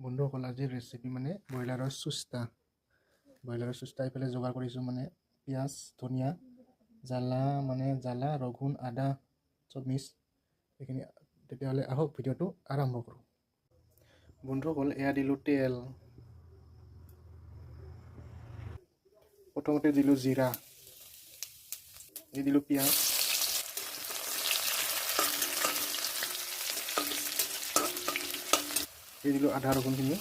বন্ধুসকল আজিৰ ৰেচিপি মানে ব্ৰইলাৰৰ চুস্তা এইফালে যোগাৰ কৰিছোঁ মানে পিঁয়াজ ধনিয়া জ্বালা ৰগুন আদা চব মিক্স এইখিনি তেতিয়াহ'লে আহক ভিডিঅ'টো আৰম্ভ কৰোঁ বন্ধুসকল এয়া দিলোঁ তেল প্ৰথমতে দিলোঁ জিৰা এই দিলোঁ পিঁয়াজ এই দিলোঁ আদা ৰগুনখিনি